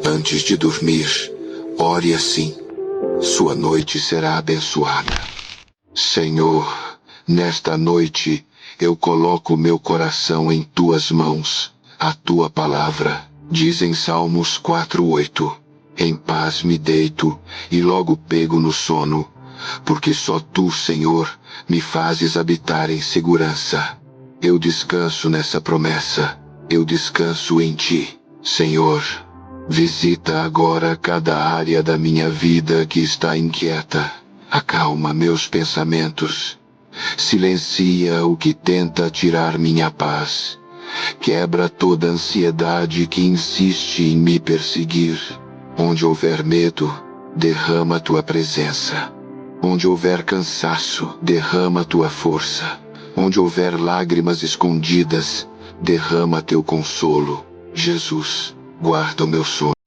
Antes de dormir, ore assim. Sua noite será abençoada. Senhor, nesta noite, eu coloco meu coração em tuas mãos. A tua palavra diz em Salmos 4:8: em paz me deito e logo pego no sono, porque só tu, Senhor, me fazes habitar em segurança. Eu descanso nessa promessa. Eu descanso em ti, Senhor. Visita agora cada área da minha vida que está inquieta. Acalma meus pensamentos. Silencia o que tenta tirar minha paz. Quebra toda ansiedade que insiste em me perseguir. Onde houver medo, derrama tua presença. Onde houver cansaço, derrama tua força. Onde houver lágrimas escondidas, derrama teu consolo. Jesus, guarda o meu sono.